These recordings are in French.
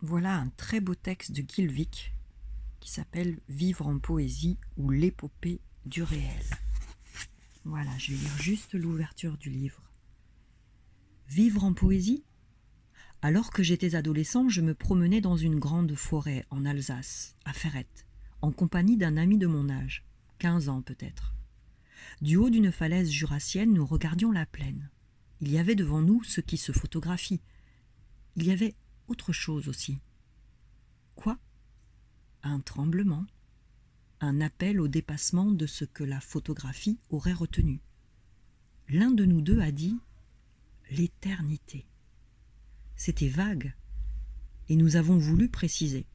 Voilà un très beau texte de Gilvik qui s'appelle « Vivre en poésie ou l'épopée du réel ». Voilà, je vais lire juste l'ouverture du livre. Vivre en poésie ? Alors que j'étais adolescent, je me promenais dans une grande forêt en Alsace, à Ferrette, en compagnie d'un ami de mon âge, 15 ans peut-être. Du haut d'une falaise jurassienne, nous regardions la plaine. Il y avait devant nous ce qui se photographie. Il y avait autre chose aussi. Quoi ? Un tremblement, un appel au dépassement de ce que la photographie aurait retenu. L'un de nous deux a dit « l'éternité ». C'était vague, et nous avons voulu préciser.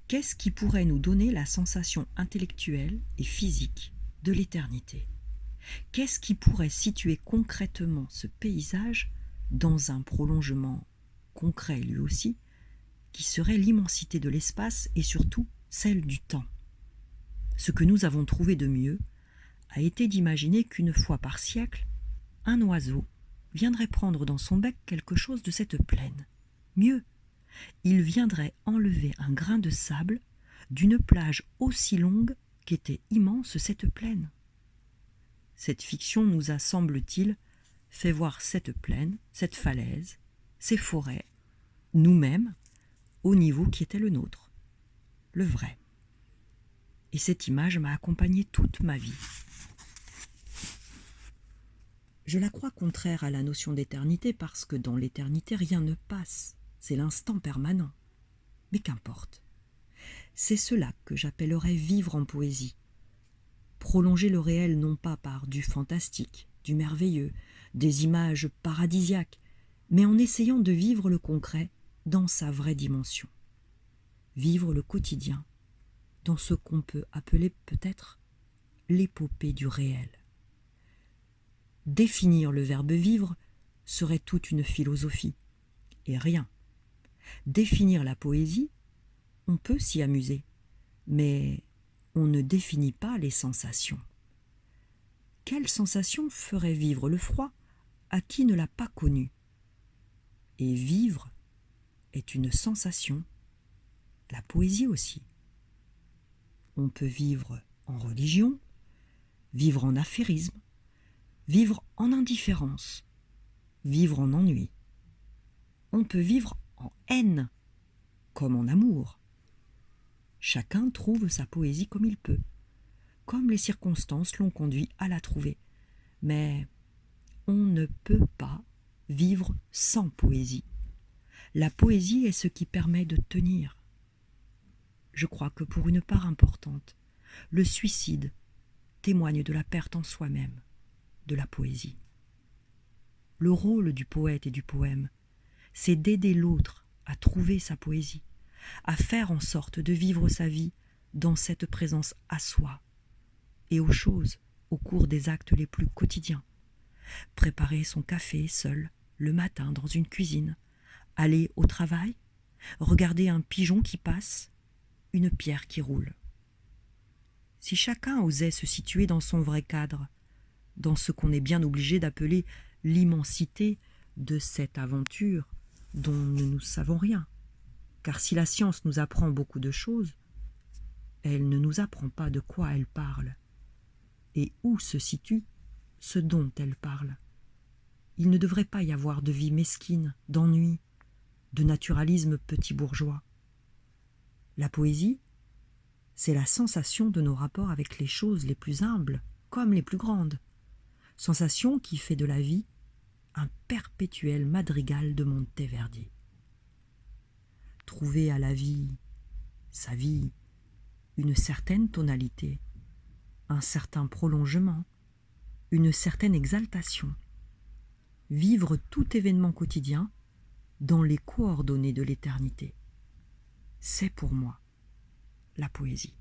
Qu'est-ce qui pourrait nous donner la sensation intellectuelle et physique de l'éternité ? Qu'est-ce qui pourrait situer concrètement ce paysage dans un prolongement concret lui aussi, qui serait l'immensité de l'espace et surtout celle du temps ? Ce que nous avons trouvé de mieux a été d'imaginer qu'une fois par siècle, un oiseau viendrait prendre dans son bec quelque chose de cette plaine. Mieux, il viendrait enlever un grain de sable d'une plage aussi longue qu'était immense cette plaine. Cette fiction nous a, semble-t-il, fait voir cette plaine, cette falaise, ces forêts, nous-mêmes, au niveau qui était le nôtre, le vrai. Et cette image m'a accompagné toute ma vie. Je la crois contraire à la notion d'éternité parce que dans l'éternité, rien ne passe. C'est l'instant permanent. Mais qu'importe. C'est cela que j'appellerais vivre en poésie. Prolonger le réel non pas par du fantastique, du merveilleux, des images paradisiaques, mais en essayant de vivre le concret dans sa vraie dimension. Vivre le quotidien dans ce qu'on peut appeler peut-être l'épopée du réel. Définir le verbe vivre serait toute une philosophie, et rien. Définir la poésie, on peut s'y amuser, mais on ne définit pas les sensations. Quelle sensation ferait vivre le froid à qui ne l'a pas connu ? Et vivre est une sensation, la poésie aussi. On peut vivre en religion, vivre en affairisme, vivre en indifférence, vivre en ennui. On peut vivre en haine, comme en amour. Chacun trouve sa poésie comme il peut, comme les circonstances l'ont conduit à la trouver. Mais on ne peut pas vivre sans poésie. La poésie est ce qui permet de tenir. Je crois que pour une part importante, le suicide témoigne de la perte en soi-même de la poésie. Le rôle du poète et du poème, c'est d'aider l'autre à trouver sa poésie, à faire en sorte de vivre sa vie dans cette présence à soi et aux choses au cours des actes les plus quotidiens. Préparer son café seul le matin dans une cuisine, aller au travail, regarder un pigeon qui passe, une pierre qui roule. Si chacun osait se situer dans son vrai cadre, dans ce qu'on est bien obligé d'appeler l'immensité de cette aventure dont nous ne savons rien, car si la science nous apprend beaucoup de choses, elle ne nous apprend pas de quoi elle parle, et où se situe ce dont elle parle. Il ne devrait pas y avoir de vie mesquine, d'ennui, de naturalisme petit bourgeois. La poésie, c'est la sensation de nos rapports avec les choses les plus humbles comme les plus grandes, sensation qui fait de la vie un perpétuel madrigal de Monteverdi. Trouver à la vie, sa vie, une certaine tonalité, un certain prolongement, une certaine exaltation. Vivre tout événement quotidien dans les coordonnées de l'éternité. C'est pour moi la poésie.